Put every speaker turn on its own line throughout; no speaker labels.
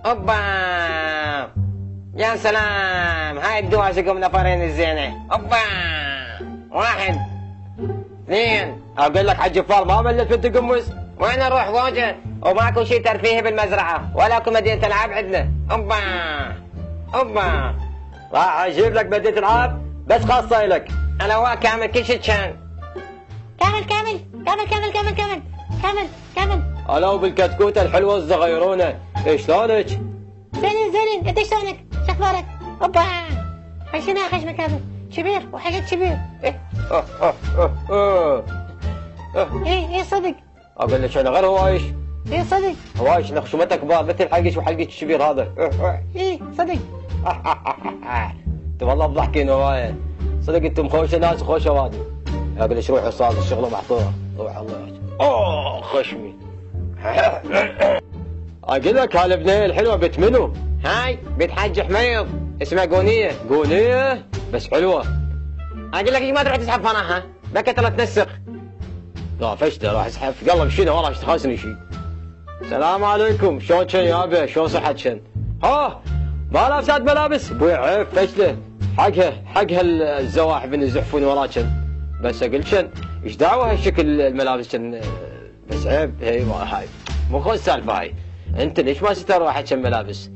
اوبا. يا سلام، هاي الدواسكم نفرين الزينة. اوبا. 1 2.
اقول لك حج فار ما ملت بنت قمص.
وين نروح فوجه؟ وماكو شي ترفيه بالمزرعة ولا مدينة العاب عندنا. اوبا اوبا.
راح اجيب لك مدينة العاب بس خاصة لك.
انا هو كامل كل شي كان.
كامل كامل كامل كامل كامل كامل كامل كامل.
انا وبالكتكوتة الحلوة الصغيرونة. شلونك؟
زين انت شلونك؟ شخبارك؟ اوبا. خشنا خشمك كامل كبير وحاجات كبير. ايه صدق.
اقول لك انا غير هوايش.
ايه صدق.
هوايش خشمته كبار مثل حقش وحلقك الشبير هذا.
ايه صدق.
انتم والله بضحكين هوايه. صدق انتم خوشه ناس وخوشه وادي. اقول لك روح استاذ الشغله محطوطه. روح الله يحفظك. خشمي. اقول لك هالبنيه الحلوه بنت منو؟
هاي بنت حج حميد، اسمها قونية.
قونية بس حلوه.
اقول لك ما تروح تسحب فرحها، بكت الله تنسق.
لا فشله راح اسحب في قلب شيله ورا تخاسني شي. السلام عليكم، شلون كان يابا؟ شلون صحتك كان؟ ها ما لابسات ملابس؟ ابوي عيب فشله. حقها الزواحف اللي يزحفون وراك. بس اقول كان ايش دعوه هالشكل الملابس كان؟ بس عيب هي هاي مو خوش السالفه هاي. انت ليش ما ستر واحد كان ملابس؟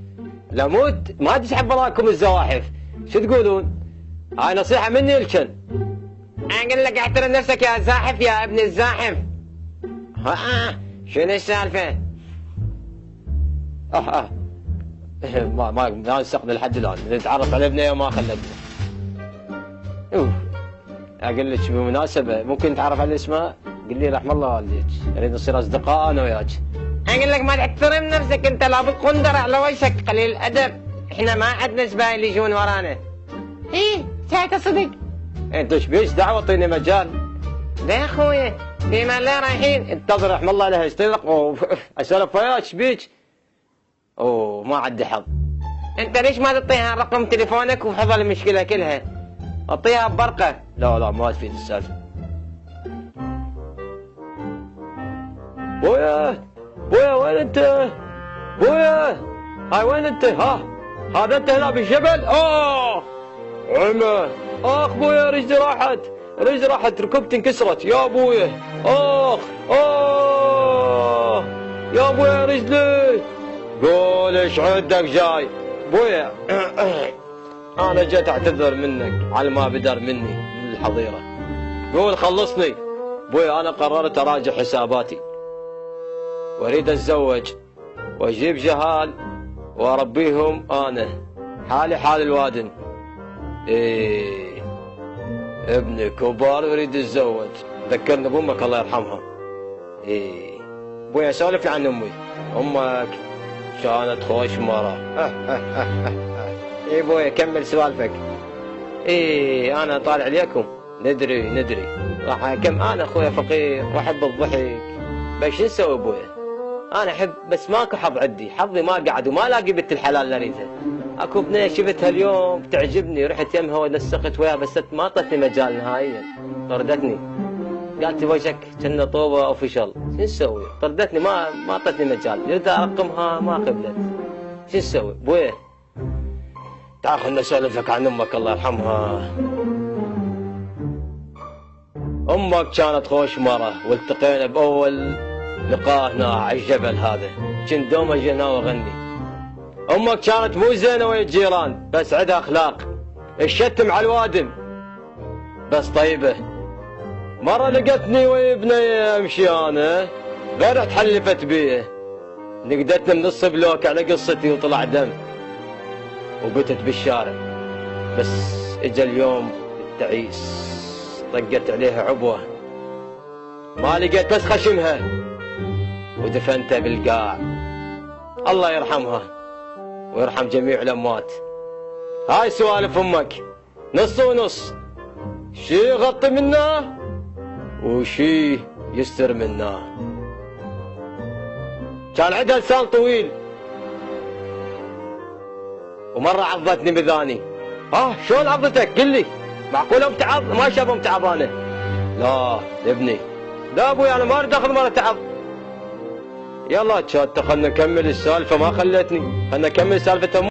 لا موت ما تسحب وراكم الزواحف. شو تقولون؟ هاي نصيحه مني لكن.
اقول لك احترم نفسك يا زاحف يا ابن الزاحف. شنو السالفه؟
ما نستقبل لحد الان نتعرف على ابني وما خلتنا. اقول لك بمناسبه ممكن نتعرف على اسمها؟ قل لي رحم الله والديك نريد نصير اصدقاء انا وياك.
اقول لك ما تحترم نفسك انت لابد قندر على وجهك قليل الادب. احنا ما عندنا زباين يجون ورانا.
ايه ساعتها صدق.
انت ايش بيش دعوه اعطيني مجال.
لا يا اخوي فيما لا رايحين.
انتظر رحم الله لها يستلق اسولف وياك ايش بيك؟ ما عندي حظ.
انت ليش ما تعطيها رقم تليفونك وحفظ المشكله كلها؟ اعطيها ببرقه.
لا ما تفيد السالفه. بويا وين انت؟ بويا هاي وين انت؟ هذا انت هنا بالجبل؟ عمى بويا رجلي راحت ركبتي انكسرت يا بويا. يا بويا رجلي. قول ايش عندك جاي؟ بويا انا جيت اعتذر منك على ما بدر مني بالحظيره. قول خلصني. بويا انا قررت اراجع حساباتي واريد اتزوج واجيب جهال واربيهم انا حالي حال الوادن. ابني كبار ويريد يتزوج. ذكرني بامك الله يرحمها. بويا سولف عن امك كانت خوش مرة.
بويا كمل سوالفك.
انا طالع عليكم. ندري راح انا اخويا فقير واحب الضحك. بس شو نسوي بويا؟ انا احب بس ماكو حظ عندي. حظي ما قعد وما لاقي بنت الحلال اللي اريدها. اكو بنيه شفتها اليوم تعجبني رحت يمها ونسقت وياها بس ما اعطتني مجال نهائيا. طردتني قالت لي وجهك كنا طوبه اوفيشال. شو نسوي؟ طردتني ما اعطتني مجال. جيت ارقمها ما قبلت. شو نسوي بويا؟ تعال خلنا اسولف لك عن امك الله يرحمها. امك كانت خوش مره والتقينا باول لقاء هنا على الجبل هذا. كنت دوم اجي هنا واغني. امك كانت مو زينه ويا الجيران بس عندها اخلاق. الشتم على الوادم بس طيبه. مره لقتني ويا بنيه امشي انا رحت حلفت بيه. نقدتنا من نص بلوك على قصتي وطلع دم وبتت بالشارع. بس اجا اليوم التعيس طقت عليها عبوه ما لقيت بس خشمها ودفنتها بالقاع. الله يرحمها ويرحم جميع الاموات. هاي سوالف امك نص ونص. شي يغطي منا وشي يستر منا. كان عندها لسان طويل ومره عضتني بذاني. شلون عضتك؟ قل لي. معقوله متعض؟ ما شافه متعضانه. لا ابني. لا ابوي انا ما اريد اخذ مره تعض. يلا تشات خلنا نكمل السالفة، ما خلتني، خلنا نكمل سالفة